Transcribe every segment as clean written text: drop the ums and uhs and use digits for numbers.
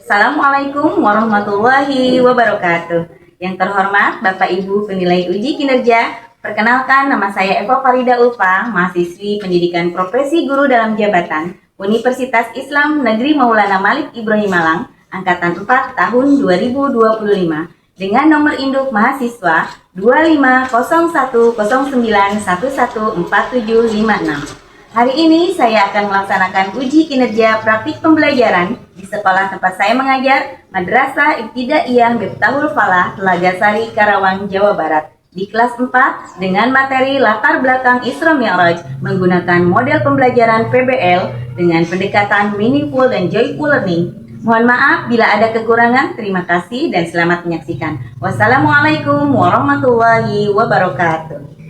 Assalamualaikum warahmatullahi wabarakatuh. Yang terhormat Bapak Ibu penilai uji kinerja, perkenalkan nama saya Eva Farida Ulfa, mahasiswi pendidikan profesi guru dalam jabatan Universitas Islam Negeri Maulana Malik Ibrahim Malang, angkatan 4 tahun 2025 dengan nomor induk mahasiswa 250109114756. Hari ini saya akan melaksanakan uji kinerja praktik pembelajaran di sekolah tempat saya mengajar, Madrasah Ibtidaiyah Miftahul Falah, Telaga Sari, Karawang, Jawa Barat, di kelas 4 dengan materi latar belakang Isra Mi'raj menggunakan model pembelajaran PBL dengan pendekatan meaningful dan joyful learning. Mohon maaf bila ada kekurangan. Terima kasih dan selamat menyaksikan. Wassalamualaikum warahmatullahi wabarakatuh.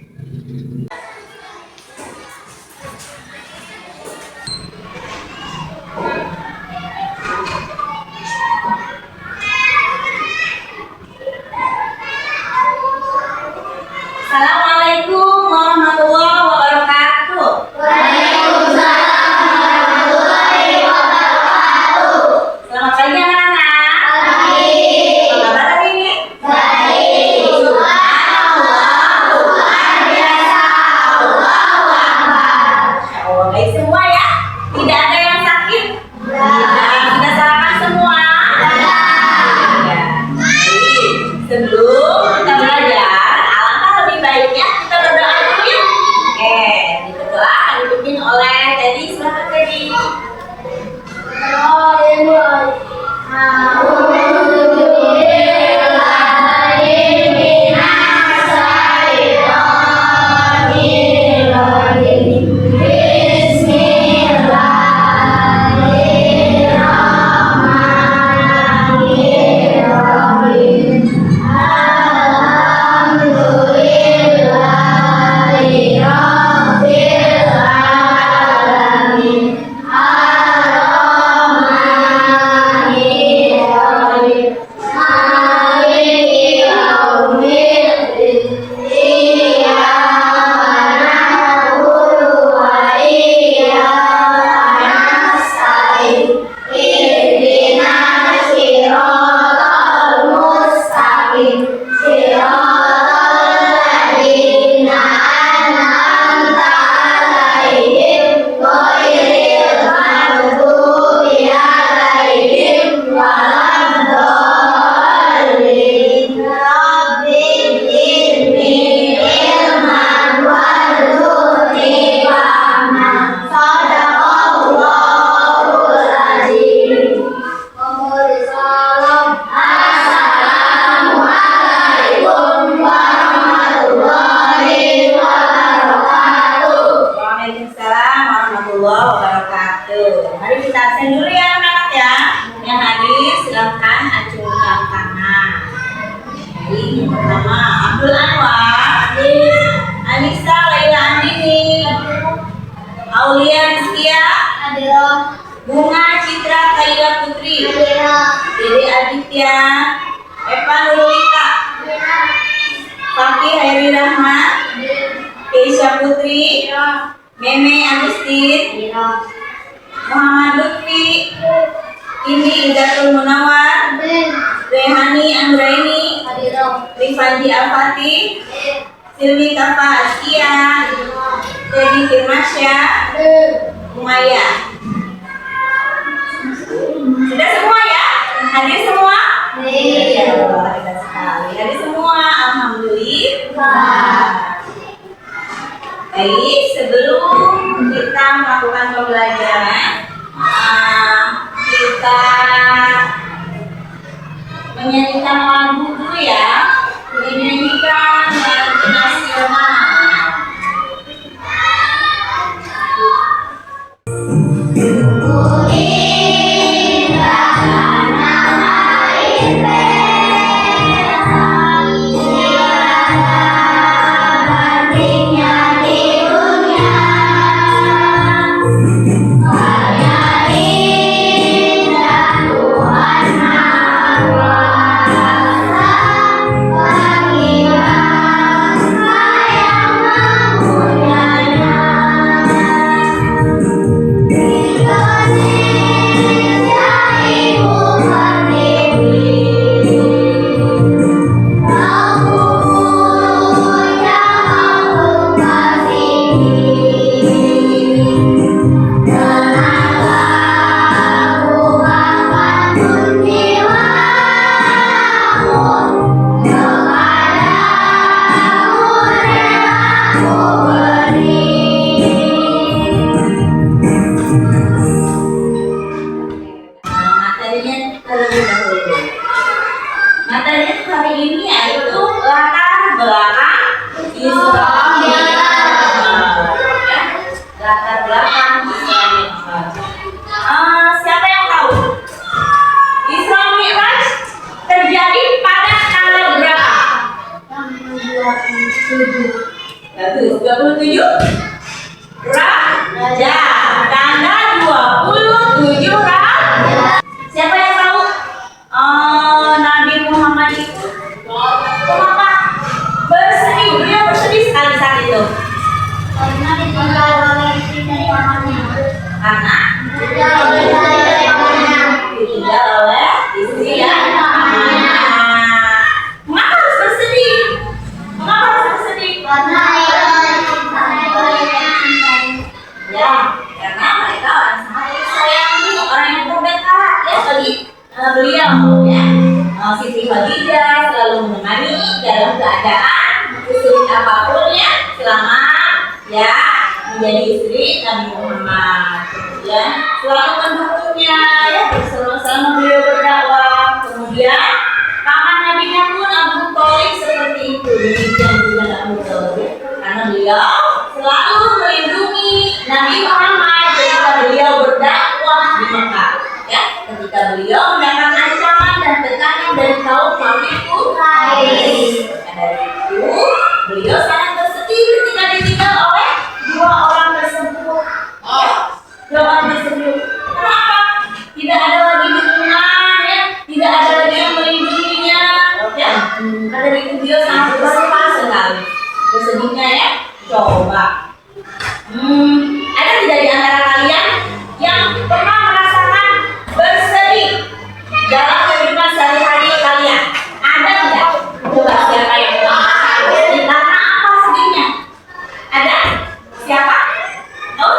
Assalamualaikum warahmatullahi wabarakatuh. Waalaikumsalam warahmatullahi wabarakatuh. Selamat pagi anak-anak. Pagi. Apa kabar hari ini? Baik. Subhanallah, luar biasa. Allahu Akbar. Masya Allah, baik semua ya. Tidak ada yang sakit. Sudah sarapan semua. Ya. Baik. Sebelum kita belajar, alangkah lebih baiknya kita berdoa dulu ya. Oke, berdoa akan dipimpin oleh Teddy. Silakan Teddy. Waalaikumsalam warahmatullahi wabarakatuh. Mari kita absen dulu ya anak-anak ya. Yang hadir silakan acungkan tangan. Baik, yang pertama Abdul Anwar, Anissa Laila Andini, Aulia Rizkia, Bunga Citra Kaila Putri, Dede Aditya, Eva Nurulita, Fakih Hairi Rahmat, Keisha Putri, Meme Agustin, Muhammad Lutfi, Indi Idatul Munawar, Rehani Anggraini, Rifanji Al-Fatih, Silvi Kafa Askia, Teddy Firmasya, Umaya. Sudah semua ya? Hadir semua? Iya, hebat sekali. Hadir semua, alhamdulillah. Baik, sebelum kita melakukan pembelajaran, kita menyanyikan lagu dulu ya. Dinyanyikan lagu nasional. Tuhan Bagus. 27 raja. Tanda 27 raja. Siapa yang tahu? Nabi Muhammad itu kenapa bersedih? Beliau bersedih sekali saat itu. Karena ditinggal oleh istri dari pamannya. Karena ditinggal oleh istri dan pamannya. Mengapa harus bersedih? Mengapa harus bersedih? Karena ya, karena mereka orang sangat sayangi, orang yang terdekat ya bagi beliau ya. Siti Khadijah selalu menemani dalam keadaan sulit apapun ya selama ya menjadi istri Nabi Muhammad. Kemudian selalu mendukungnya ya selama beliau berdakwah. Kemudian paman Nabi-nya pun Abu Thalib seperti itu. Demikian juga Abu Thalib karena beliau selalu melindungi Nabi Muhammad ketika beliau berdakwah di Mekah. Ya, ketika beliau mendapat ancaman dan tekanan dari kaum kafir Quraisy. Dari itu, beliau sangat bersedih ketika ditinggal oleh dua orang tersebut. Dua orang tersebut. Kenapa? Tidak ada lagi dukungan, ya. Tidak ada lagi yang melindunginya. Ya, karena dari itu beliau sangat bersedih sekali. Bersedihnya ya. Coba. Ada tidak di antara kalian yang pernah merasakan bersedih dalam kehidupan sehari-hari kalian? Ada tidak? Coba siapa yang merasakan bersedih? Karena apa sedihnya? Ada? Siapa? Oh?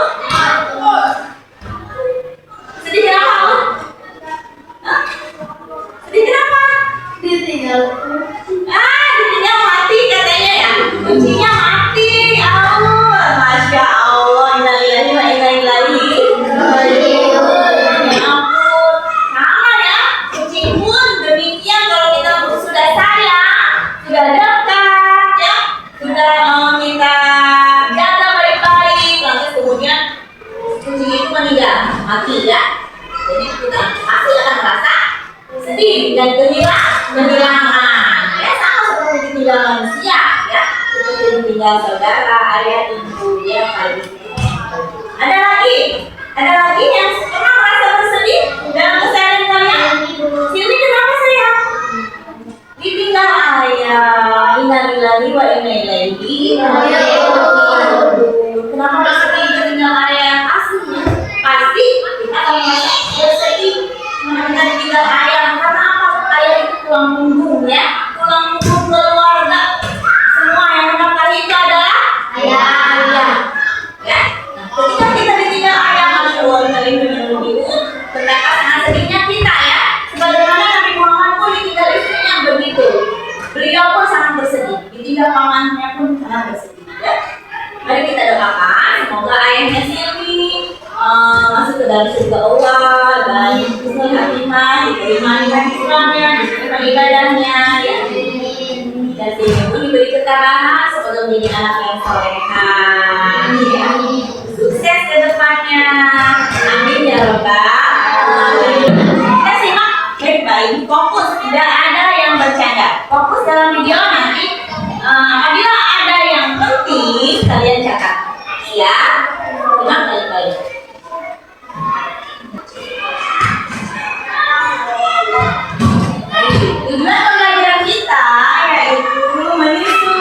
Sedih kenapa? Hah? Sedih kenapa? Ditinggal. Ditinggal mati katanya ya. Kuncinya mati. Masya Allah. Innalillahi wa inna ilaihi raji'un. Ya ampun. Sama ya. Kucing pun demikian kalau kita sudah sayang, sudah dekat ya, sudah kita jaga baik-baik, lantas kemudian kucing itu meninggal, mati ya. Jadi kita pasti akan merasa sedih dan kehilangan. Ya sama seperti ditinggal manusia ya, seperti ditinggal saudara, ayah, ibu ya kali itu. Ada lagi yang pernah merasa bersedih dalam keseharian kalian? Silvi kenapa sayang? Ditinggal ayah. Innalillahi wa inna ilaihi raji'un. Kenapa bersedih ditinggal ayah? Pasti kita akan merasa bersedih ketika ditinggal ayah. Karena apa? Ayah itu tulang punggung ya, tulang punggung keluarga. Semua yang menafkahi itu adalah ayah. Ya. Nah, ketika kita ditinggal ayah, Masya Allah, betapa sangat sedihnya kita ya. Sebagaimana Nabi Muhammad pun ditinggal istrinya begitu. Beliau pun sangat bersedih. Ditinggal pamannya pun sangat bersedih. Ya. Mari kita doakan semoga ayahnya Silvi masuk ke dalam surga Allah dan husnul khatimah, diterima ibadah Islamnya, diterima ibadahnya ya. Dan Silvi pun diberi ketabahan semoga menjadi anak yang soleha ya. Sukses ke depannya. Amin ya rabbal alamin. Kita simak baik-baik, fokus, tidak ada yang bercanda. Fokus dalam video nanti. Apabila ada yang penting kalian catat. Ya, simak baik-baik. Tujuan pembelajaran kita yaitu menyusun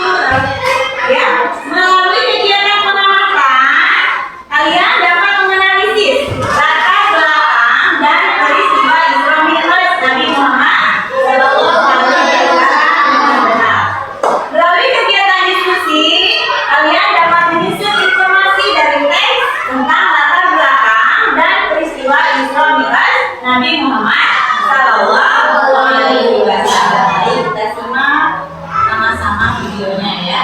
ya, melalui kegiatan pengamatan kalian dapat menganalisis latar belakang dan peristiwa Isra Mi'raj Nabi Muhammad Shallallahu Alaihi Wasallam. Melalui kegiatan diskusi kalian dapat menyusun informasi dari teks tentang latar belakang dan peristiwa Isra Mi'raj Nabi Muhammad Shallallahu Alaihi Wasallam. Mari kita simak sama-sama videonya ya.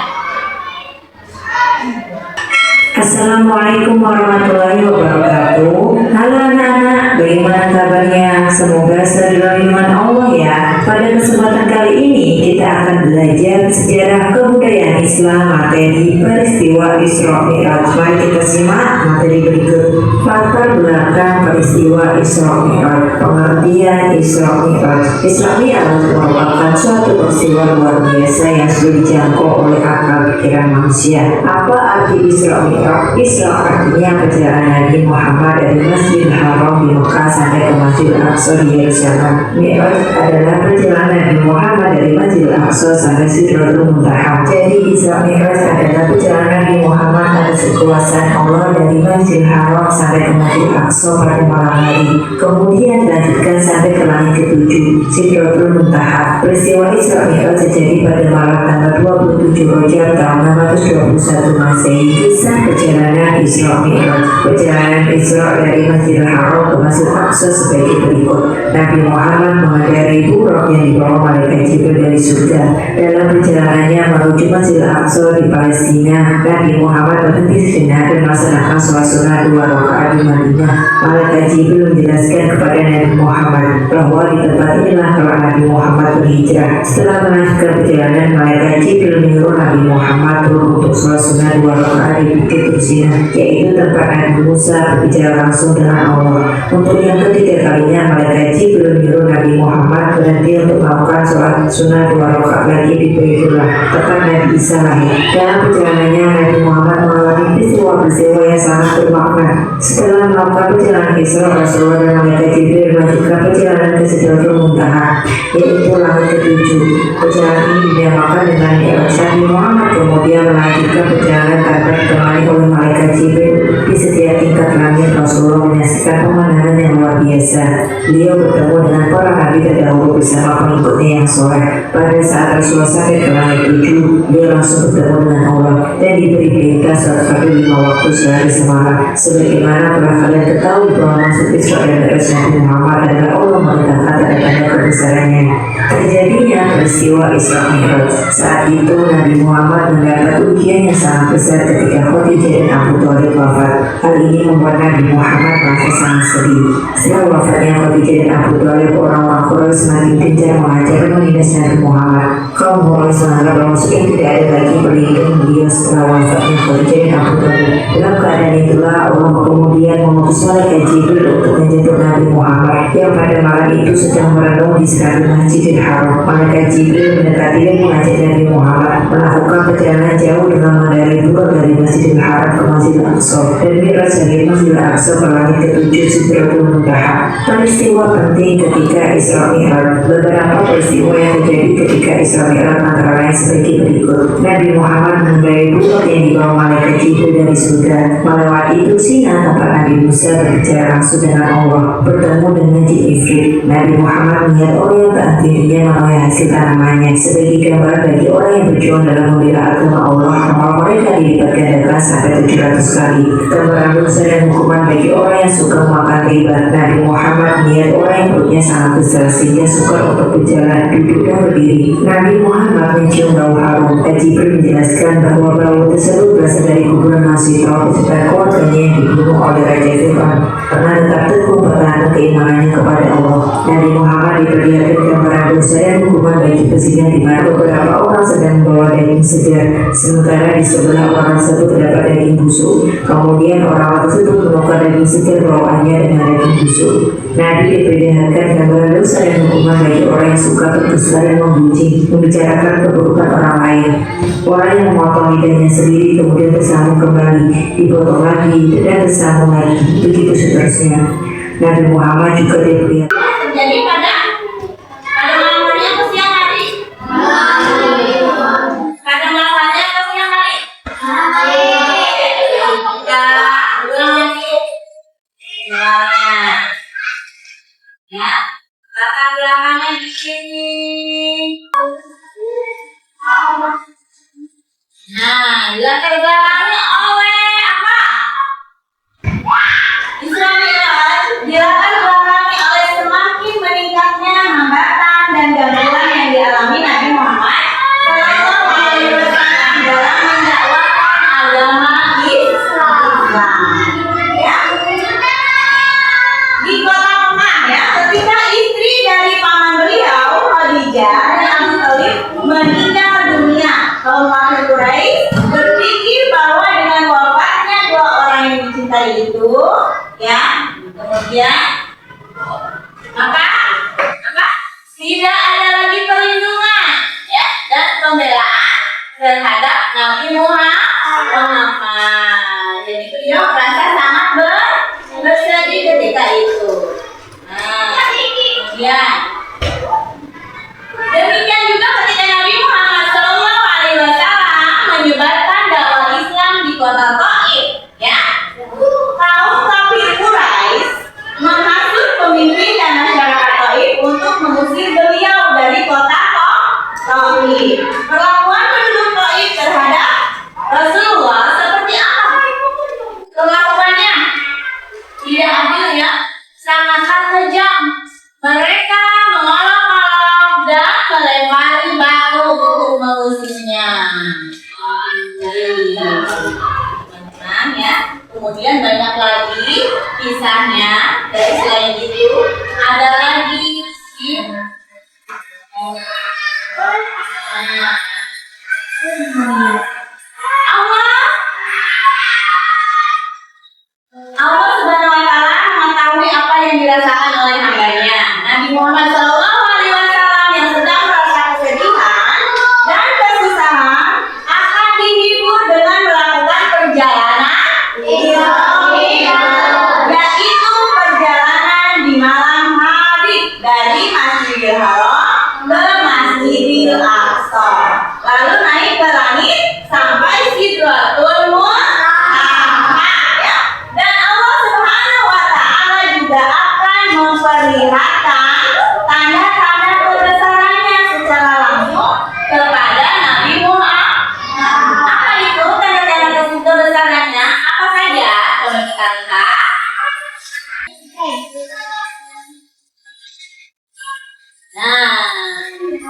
Assalamualaikum warahmatullahi wabarakatuh. Halo anak-anak, bagaimana kabarnya? Semoga selalu dalam lindungan Allah ya. Pada kesempatan kali ini kita akan belajar sejarah kebudayaan Islam materi peristiwa Isra Mi'raj. Mari kita simak materi berikut. Latar belakang peristiwa Isra Mi'raj. Pengertian Isra Mi'raj. Isra Mi'raj merupakan suatu peristiwa luar biasa yang sulit dijangkau oleh akal pikiran manusia. Apa arti Isra Mi'raj? Isra artinya perjalanan Nabi Muhammad dari Masjidil Haram di Mekah sampai ke Masjidil Aqsa di Yerusalem. Mi'raj adalah perjalanan Nabi Muhammad dari Masjidil Aqsa sampai Sidratul Muntaha. Jadi Isra Mi'raj adalah perjalanan Nabi Muhammad atas kekuasaan Allah dari Masjidil Haram sampai ke Masjidil Aqsa pada malam hari. Kemudian dilanjutkan sampai ke langit ketujuh, Sidratul Muntaha. Peristiwa Isra Mi'raj terjadi pada malam tanggal 27 Rajab tahun 621 Masehi. Kisah perjalanan Isra Mi'raj. Perjalanan Isra dari Masjidil Haram ke Masjidil Aqsa sebagai berikut. Nabi Muhammad mengendarai buruk yang dibawa malaikat Jibril dari surga. Dalam perjalanannya menuju Masjidil Aqsa di Palestina, Nabi Muhammad berhenti sejenak dan melaksanakan sholat sunnah 2 rakaat di Madinah. Malaikat Jibril menjelaskan kepada Nabi Muhammad bahwa di tempat inilah kalau Nabi Muhammad berhijrah. Setelah melanjutkan perjalanan, malaikat Jibril menyuruh Nabi Muhammad turun untuk sholat sunnah 2 rakaat di Bukit Tursina, yaitu tempat Nabi Musa berbicara langsung dengan Allah. Untuk yang ketiga kalinya, malaikat Jibril menyuruh Nabi Muhammad berhenti untuk melakukan sholat sunnah 2 rakaat lagi di Baitullah, tempat Nabi Isa lahir. Dalam perjalanannya, Nabi Muhammad mengalami peristiwa-peristiwa yang sangat bermakna. Setelah melakukan perjalanan Isra, Rasulullah dan malaikat Jibril melanjutkan perjalanan ke Sidratul Muntaha, yaitu langit ketujuh. Perjalanan ini dinamakan dengan Mi'raj. Nabi Muhammad kemudian melanjutkan perjalanan tanpa ditemani oleh malaikat Jibril. Di setiap tingkat langit, Rasulullah menyaksikan pemandangan yang luar biasa. Beliau bertemu dengan para nabi terdahulu bersama pengikutnya yang soleh. Pada saat Rasulullah sampai ke langit 7, beliau langsung bertemu dengan Allah dan diberi perintah sholat fardu 5 waktu sehari semalam. Sebagaimana telah kalian ketahui bahwa maksud Isra dan Mi'raj Nabi Muhammad adalah Allah merintahkan tanda-tanda kebesarannya. Terjadinya peristiwa Isra Mi'raj. Saat itu Nabi Muhammad mendapat ujian yang sangat besar ketika Khadijah dan Abu Thalib wafat. Hal ini membuat Nabi Muhammad merasa sangat sedih. Setelah wafatnya Khadijah dan Abu Thalib, orang-orang Quraisy semakin gencar mengajar dan menindas Nabi Muhammad. Kaum Quraisy menganggap bahwa muslim tidak ada lagi pelindung beliau setelah wafatnya Khadijah dan Abu Thalib. Dalam keadaan itulah Allah kemudian mengutus malaikat Jibril untuk menjemput Nabi Muhammad yang pada malam itu sedang merenung di sekitar Masjidil Haram. Malaikat Jibril mendekati dan mengajak Nabi Muhammad melakukan perjalanan jauh dengan mengendarai buruk dari Masjidil Haram ke Masjidil Aqsa dan Mi'raj dari Masjidil Aqsa ke langit ketujuh Sidratul Muntaha. Peristiwa penting ketika Isra Mi'raj. Beberapa peristiwa yang terjadi ketika Isra Mi'raj antara lain sebagai berikut. Nabi Muhammad mengendarai buruk yang dibawa malaikat Jibril dari surga, melewati Tursina tempat Nabi Musa berbicara langsung dengan Allah, bertemu dengan Jin Ifrit. Nabi Muhammad melihat orang yang taat dirinya memenuhi hasil tanamannya sebagai gambaran bagi orang yang berjuang dalam membela agama Allah. Amal mereka dilipat gandakan sampai 700 kali. Gambaran dosa dan hukuman bagi orang yang suka makan riba. Nabi Muhammad melihat orang yang perutnya sangat besar sehingga sukar untuk berjalan, duduk dan berdiri. Nabi Muhammad mencium bau harum. Jibril menjelaskan bahwa bau tersebut berasal dari kuburan Masyidah beserta keluarganya yang dibunuh oleh Raja Fir'aun karena tetap teguh pertahanan keimanannya kepada Allah. Nabi Muhammad diperlihatkan gambaran dosa dan hukuman bagi pezinah di mana beberapa orang sedang membawa daging segar, sementara di sebelah orang tersebut terdapat daging busuk. Kemudian orang tersebut menukar daging segar bawaannya dengan daging busuk. Nabi diperlihatkan gambaran dosa dan hukuman bagi orang yang suka berdusta dan membuncing, membicarakan keburukan orang lain. Orang yang memotong lidahnya sendiri kemudian bersambung kembali, dipotong lagi dan bersambung lagi, begitu seterusnya. Nabi Muhammad juga diperlihatkan Jadi pada malam hari atau siang hari? Pada malam hari atau siang hari? Ya, latar belakangnya di sini. Nah, latar belakangnya oleh apa? Isra Mi'raj dilatar belakangi oleh semakin meningkatnya hambatan dan gangguan yang dialami Nabi Muhammad Shallallahu Alaihi Wasallam dalam mendakwakan agama Islam. Ya, di kota kemudian maka tidak ada lagi perlindungan ya dan pembelaan terhadap Nabi Muhammad. Jadi beliau merasa sangat bersedih ketika itu. Nah, kemudian demikian juga ketika Nabi Muhammad SAW menyebarkan dakwah Islam di kota Taif, ya, kaum kafir Quraisy menghasut pemimpin dan masyarakat Taif untuk mengusir beliau dari kota Taif. Perlakuan penduduk Taif terhadap Rasulullah seperti apa? Perlakuannya tidak adil ya, sangat kejam. Mereka mengolok-olok dan melempari batu untuk mengusirnya. Teman-teman ya. Kemudian banyak lagi kisahnya. Dan selain itu ada lagi Allah Subhanahu wa taala mengetahui apa yang dirasakan oleh hambanya. Nabi Muhammad SAW yang sedang merasa kesedihan dan kesusahan akan dihibur dengan melakukan perjalanan yaitu perjalanan di malam hari dari Masjidil Haram ke Masjidil Aqsa, lalu naik ke langit sampai Sidratul Muntaha, ya. Dan Allah Subhanahu wa taala juga akan memperlihatkan tanda-tanda kebesarannya secara langsung kepada Nabi Muhammad. Apa itu tanda-tanda kebesarannya? Apa saja? Coba kita lihat. Nah,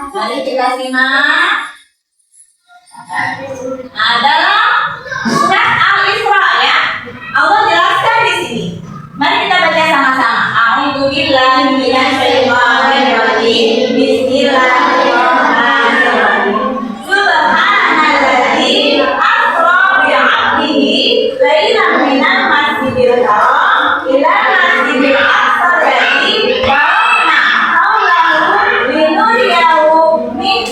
mari kita simak. Adalah surat Al-Isra ya. Allah jelaskan di sini. Mari kita baca sama-sama. A'udzubillahi minasyaitonirrajim. Bismillahirrahmanirrahim. Subhanalladzi asra bi'abdihi lailan minal masjidil haram ila masjidil aqsa alladzi barakna haulahu linuriyahu min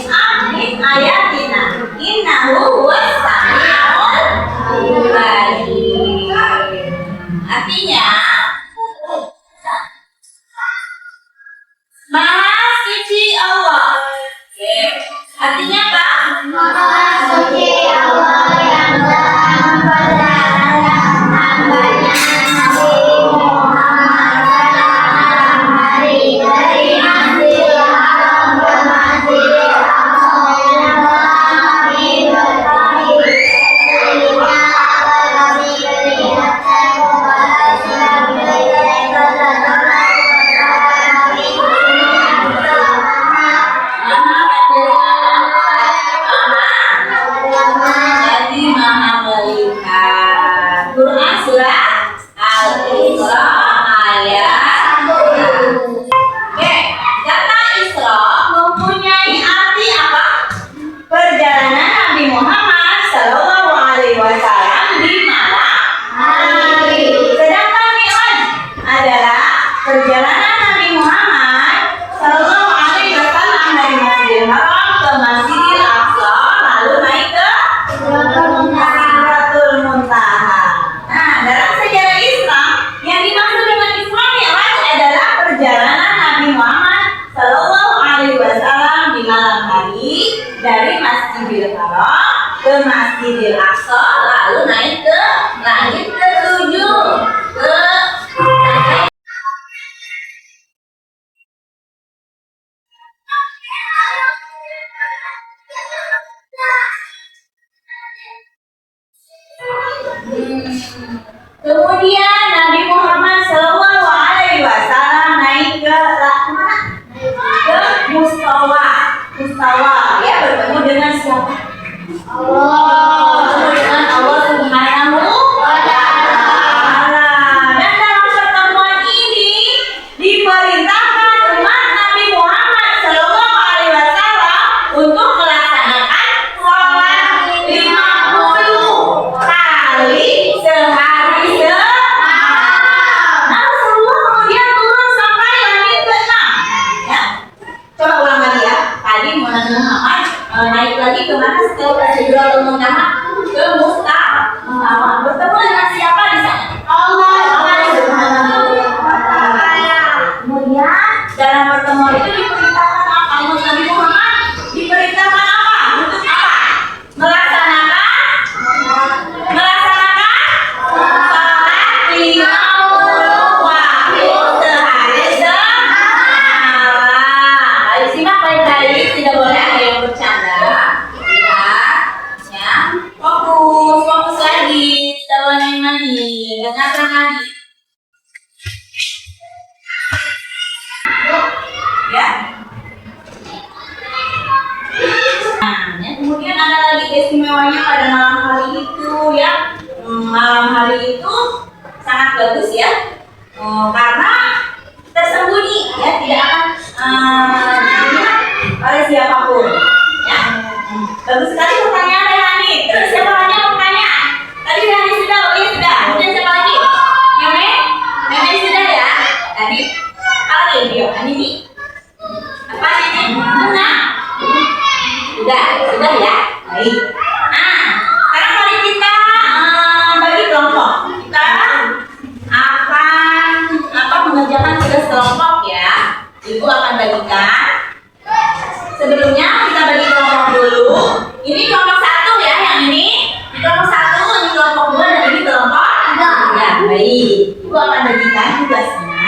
ayatina innahu huwas sami'ul alim. Artinya Maha suci Allah. Oke. Artinya apa? Maha suci Allah yang telah mempercayakan hambanya Nabi Muhammad malam hari dari Masjidil Haram ke Masjidil Aqsa yang telah kami berkahi sehingga agar kami perlihatkan kepada setiap mereka tentang kami Jadi Maha melihat. Quran surat Al-Isra ayat 1. Oke, kata Isra mempunyai arti apa? Perjalanan Nabi Muhammad SAW di malam hari. Sedangkan Mi'raj adalah perjalanan Nabi Muhammad SAW dari Masjidil Haram ke Masjidil Aqsa lalu naik ke Sidratul Muntaha. Nah, dalam sejarah Islam yang dimaksud dengan Isra Mi'raj adalah perjalanan Nabi Muhammad SAW di malam hari dari Masjidil Haram ke Masjidil Aqsa lalu naik ke langit ketujuh ke kemudian Nabi Muhammad SAW naik ke mana? Ke Mustawa, ya, bertemu dengan siapa? Bertemu dengan Allah Subhanahu wa taala. Dan dalam pertemuan ini diperintahkan umat Nabi Muhammad SAW untuk melaksanakan sholat 50 kali sehari semalam. Nah, Rasulullah malam hari itu sangat bagus ya, karena tersembunyi ya, tidak akan dilihat oleh siapapun ya. Bagus sekali pertanyaan Rehani. Terus siapa lagi yang bertanya? Tadi Rehani sudah, Oli sudah. Kemudian siapa lagi? Meme? Meme sudah ya. Tadi apa lagi? Bio, Animi. Apa ini? Bunga? Sudah ya. Baik. Sekarang mari kita bagi kelompok. Kita akan mengerjakan tugas kelompok ya. Ibu akan bagikan. Sebelumnya kita bagi kelompok dulu. Ini kelompok 1 ya, yang ini. Ini kelompok 1, ini kelompok 2, dan ini kelompok 3. Ya, baik. Ibu akan bagikan tugasnya.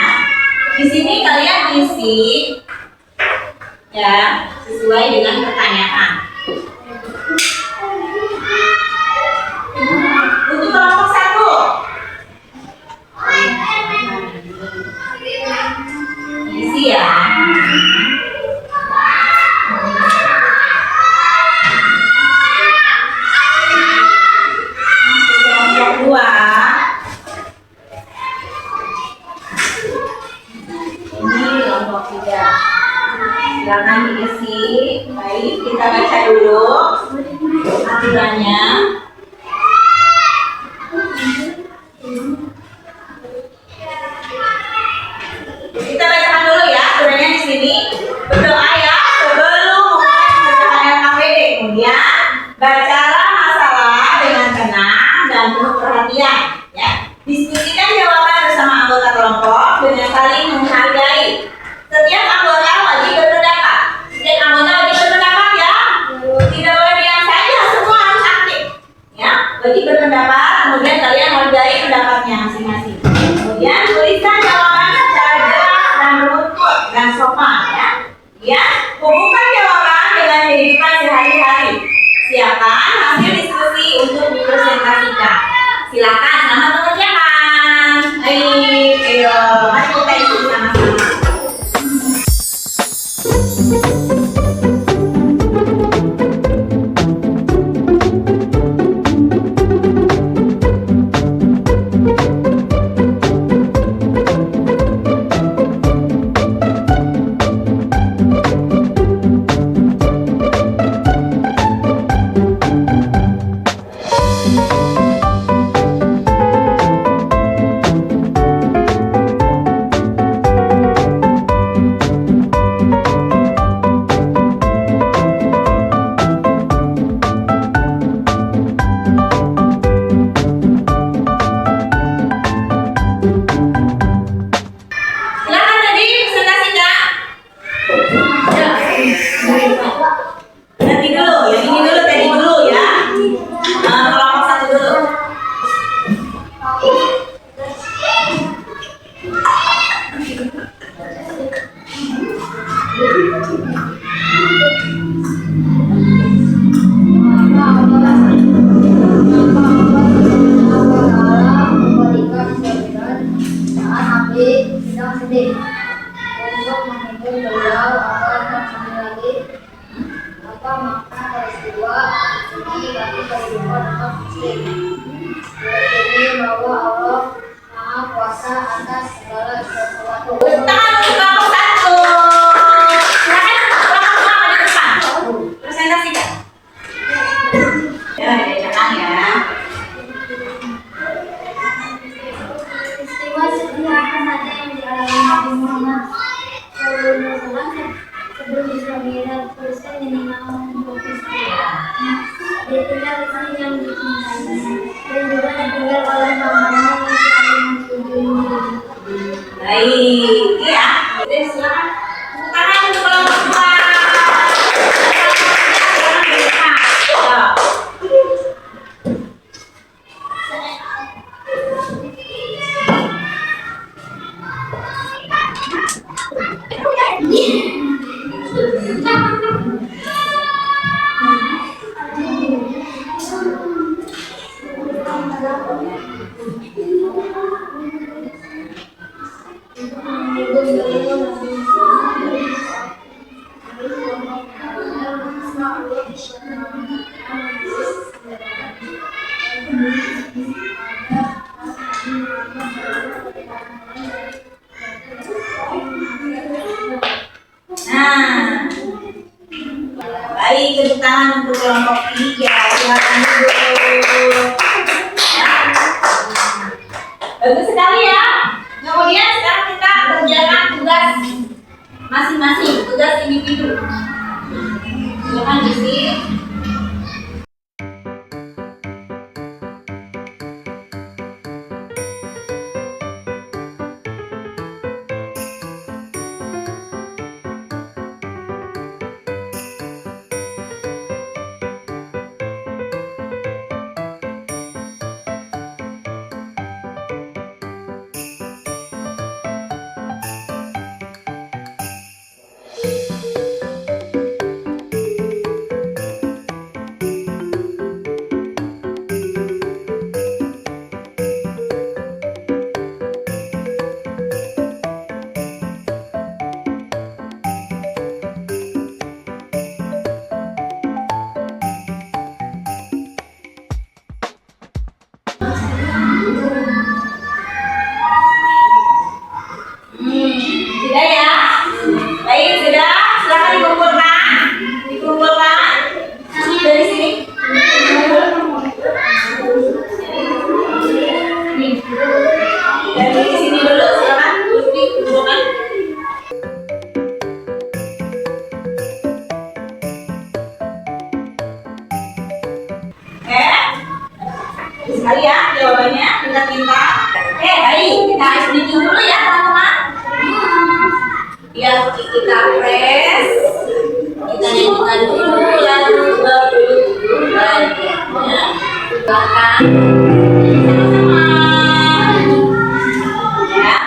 Di sini kalian isi ya sesuai dengan pertanyaan. Untuk kelompok 1. Isi ya. Silakan diisi. Baik, kita baca dulu aturannya. Kita bacakan dulu ya aturannya di sini. Berdoa ya sebelum mulai mengerjakan KPD. Kemudian bacalah masalah dengan tenang dan penuh perhatian. Ya, diskusikan jawaban bersama anggota kelompok dengan saling menghargai. Setiap anggota wajib berpendapat. Setiap anggota wajib berpendapat ya. Tidak boleh diam saja, semua harus aktif. Ya, wajib berpendapat. Kemudian kalian hargai pendapatnya masing-masing. Kemudian tuliskan jawaban secara jelas dan beruntut dan sopan ya. Ya, hubungkan jawaban dengan kehidupan sehari-hari. Siapkan hasil diskusi untuk dipresentasikan. Silakan, selamat mengerjakan. Ayo, mari kita isi sama-sama. Nanti dulu, yang ini dulu, tadi dulu ya. Kelompok 1 dulu. Untuk menghimpun beliau agar mengambil lagi apa makna peristiwa ini bagi kehidupan umat muslim. Ini bahwa Allah Maha Kuasa atas segala sesuatu. Tangan untuk kelompok 1. Silakan kelompok 2 maju depan. Presentasikan. Ya, dibacakan ya. Peristiwa sedih apa saja yang dialami Nabi Muhammad SAW sebelum Isra Mi'raj Palestina minimal untuk peristiwa. Dia tinggal di sini yang dicintainya dan juga ditinggal oleh pamannya yang selalu mensetujuinya. Baik, ya. Jadi silakan. Tangan untuk kelompok 2. Thank you. Nah, baik, tepuk tangan untuk kelompok 3. Silakan duduk. Ya. Bagus sekali ya. Kemudian sekarang kita kerjakan tugas masing-masing, tugas individu. Silakan di sini. Sudah ya? Baik, sudah. Silakan dikumpulkan. Dikumpulkan. Dari sini. Dari sini dulu, silakan. Dikumpulkan. Sekali ya jawabannya, pintar-pintar. Baik, kita speaking dulu ya teman-teman. Biar kita press, kita nyanyikan dulu lagu baru belajarnya. Silakan sama-sama. Ya.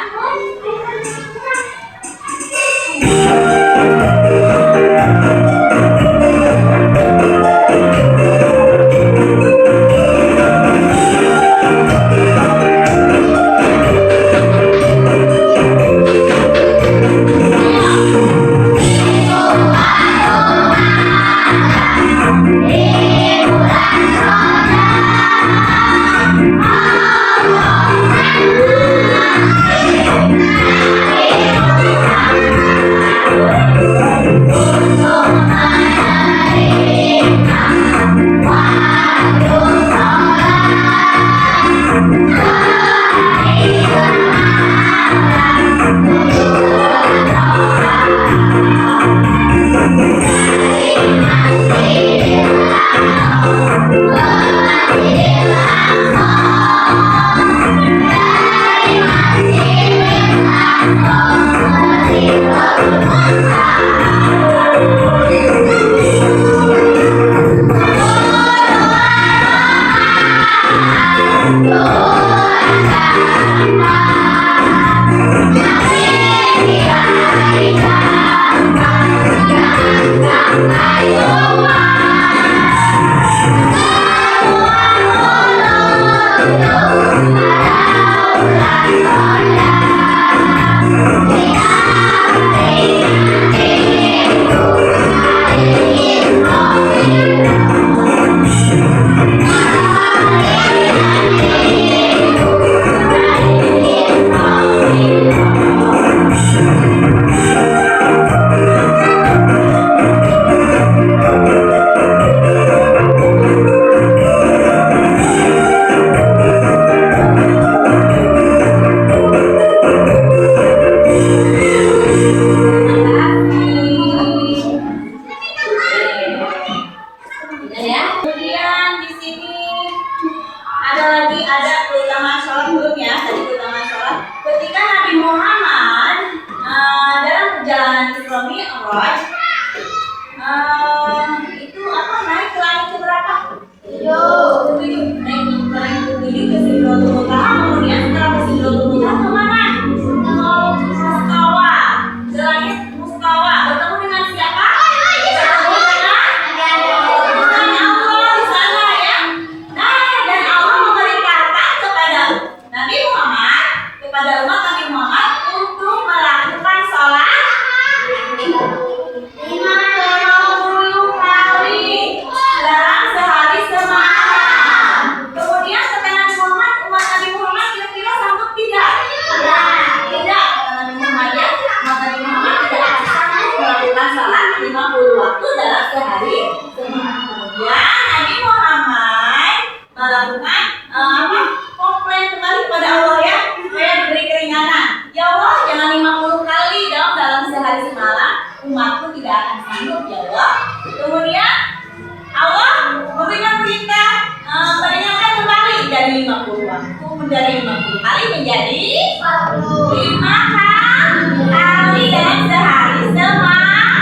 dari 50 kali menjadi 5 kali dalam sehari semalam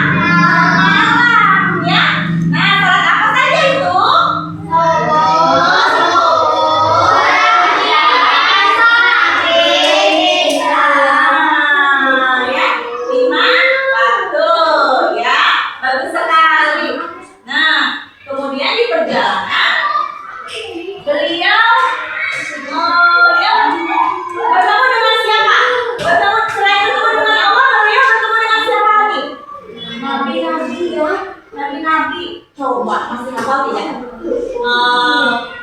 ya. Nah, salat apa saja itu? Ya, 5 waktu ya. Bagus sekali. Nah, kemudian di perjalanan beliau bertemu dengan siapa? Selain bertemu dengan Allah, beliau bertemu dengan siapa lagi? Nabi-nabi ya, nabi-nabi. Coba masih hafal tidak?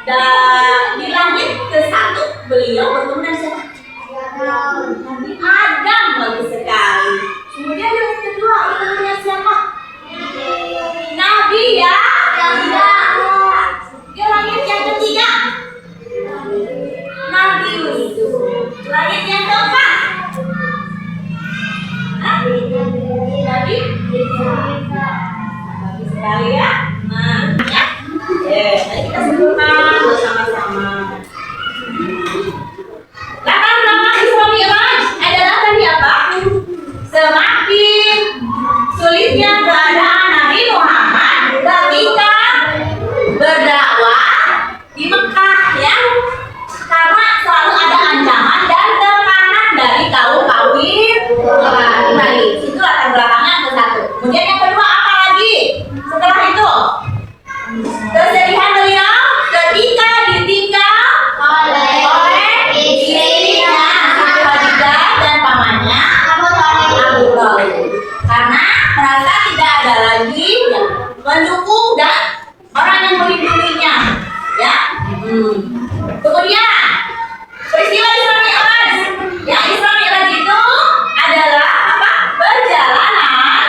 Dan di langit ke-1 beliau bertemu dengan siapa? Nabi Adam, bagus sekali. Kemudian yang kedua bertemu dengan siapa? Nabi ya. Di langit yang ketiga Nabi Yusuf. Langit yang keempat Nabi bagus sekali ya. Nah ya. Mari kita sebutkan bersama-sama. Latar belakang Isra Mi'raj adalah tadi apa? Semakin sulitnya keadaan Nabi Muhammad ketika berdakwah di Mekah ya, karena selalu ada ancaman dan tekanan dari kaum kafir. Itu latar belakangnya yang ke-1. Kemudian yang kedua apa lagi? Setelah itu kesedihan beliau ketika ditinggal oleh istrinya Siti Khadijah dan pamannya Abu Thalib, karena merasa tidak ada lagi pendukung dan orang yang melindunginya ya. Kemudian peristiwa Isra Mi'raj. Yang Isra Mi'raj itu adalah apa? Perjalanan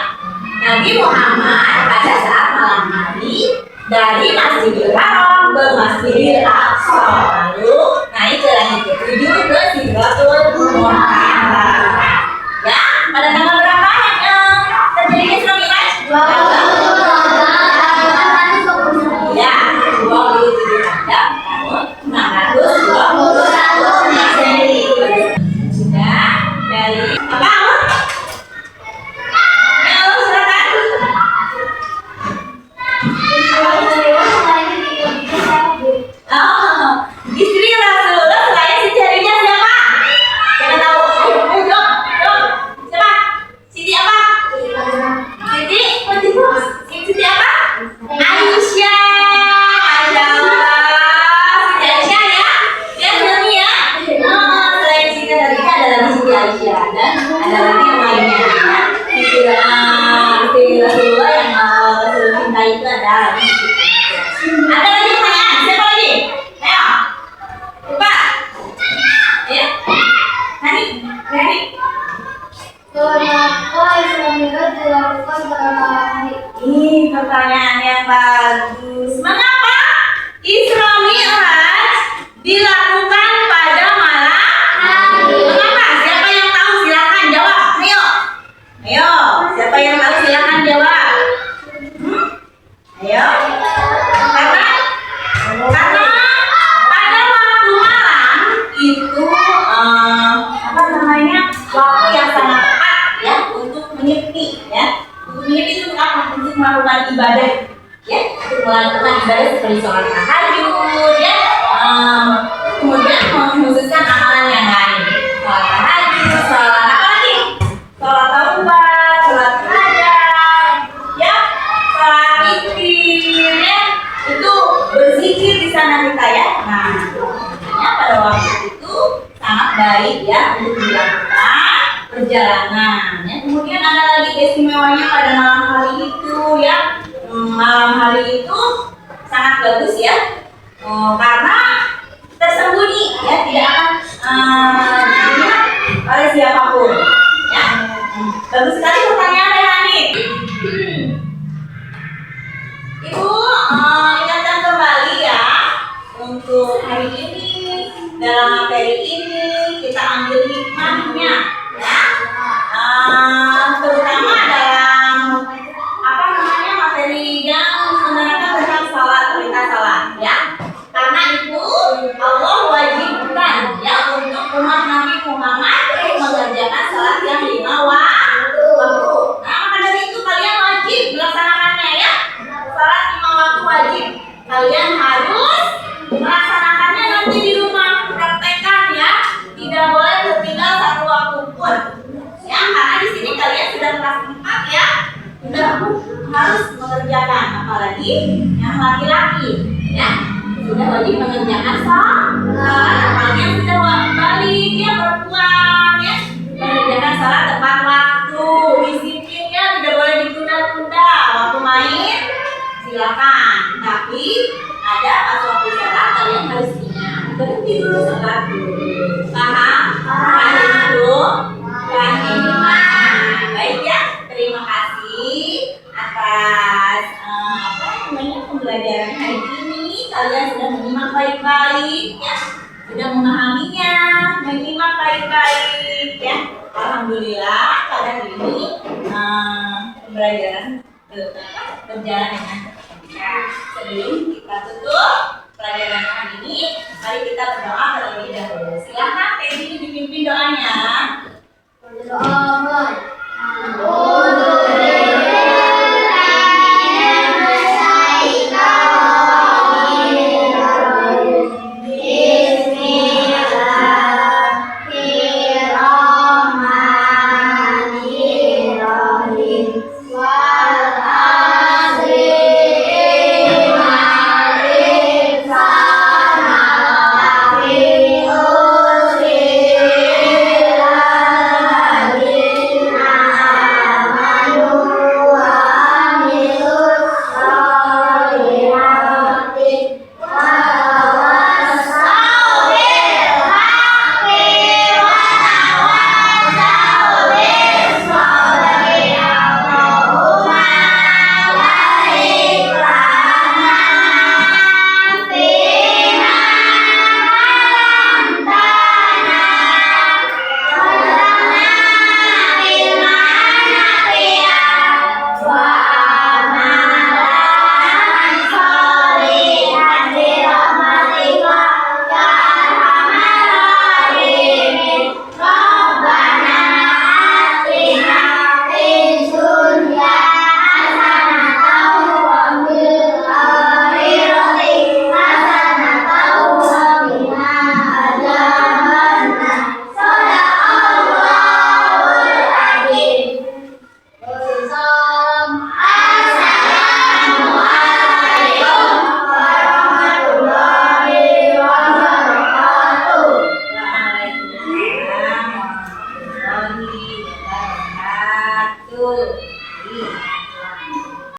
Nabi Muhammad pada saat malam hari dari Masjidil Haram ke Masjidil Aqsa, lalu naik ke langit ke-7 ke Sidratul Muntaha. Ya, pada tanggal berapa terjadi Isra Mi'raj? Ya, 27 Rajab tahun 621 Masehi. Sudah dari apa? Ayo silakan. Istri Rasulullah selain Siti Khadijah siapa? Kita tahu. Ayo dong. Siapa? Siti apa? Siti apa? Aisyah. Aisyah dan ada lagi yang lainnya ya. Istri Rasulullah yang Rasul cinta itu ada lagi. Ada lagi pertanyaan? Siapa lagi? Ayo. Lupa. Ya. Nani. Kenapa Isra Mi'raj dilakukan pada malam hari? Ini pertanyaan yang bagus. Mengapa Isra Mi'raj dilakukan pada malam hari? Mengapa? Siapa yang tahu silakan jawab. Ayo, siapa yang tahu silakan jawab. Ayo. Karena pada waktu malam itu apa namanya? Waktu yang sangat tepat ya untuk menyepi ya. Untuk menyepi itu apa? Untuk melakukan ibadah ya, untuk melakukan ibadah seperti sholat tahajud ya. Kemudian mengkhususkan amalan yang lain. Sholat tahajud, sholat apa lagi? Sholat taubat, sholat hajat, ya, sholat witir, ya, itu berzikir di sana kita ya. Nah, makanya pada waktu itu sangat baik ya untuk dilakukan perjalanan. Ya. Kemudian ada lagi keistimewanya pada malam hari itu ya. Malam hari itu sangat bagus ya, karena tersembunyi ya, tidak akan dilihat oleh siapapun ya. Bagus sekali pertanyaan Rehani. Ibu ingatkan kembali ya, untuk hari ini dalam materi ini kita ambil hikmahnya ya, terutama dalam apa namanya materi yang menerangkan tentang salat, perintah salat ya. Karena itu Allah wajibkan harus mengerjakan, apalagi yang laki-laki, ya sudah wajib mengerjakan sholat, apalagi yang sudah balik ya perempuan ya mengerjakan sholat tepat waktu, disiplinnya tidak boleh ditunda-tunda. Waktu main silakan, tapi ada pas waktu sholat kalian harus ingat berhenti dulu sholat dulu. Paham? Paham dulu? Baik ya, terima kasih atas pembelajaran hari ini. Kalian sudah menyimak baik-baik ya, sudah memahaminya, menyimak baik-baik ya. Alhamdulillah pada hari ini pembelajaran berjalan dengan ya. Sebelum kita tutup pelajaran hari ini, mari kita berdoa terlebih dahulu. Silakan Teddy dipimpin doanya. Berdoa,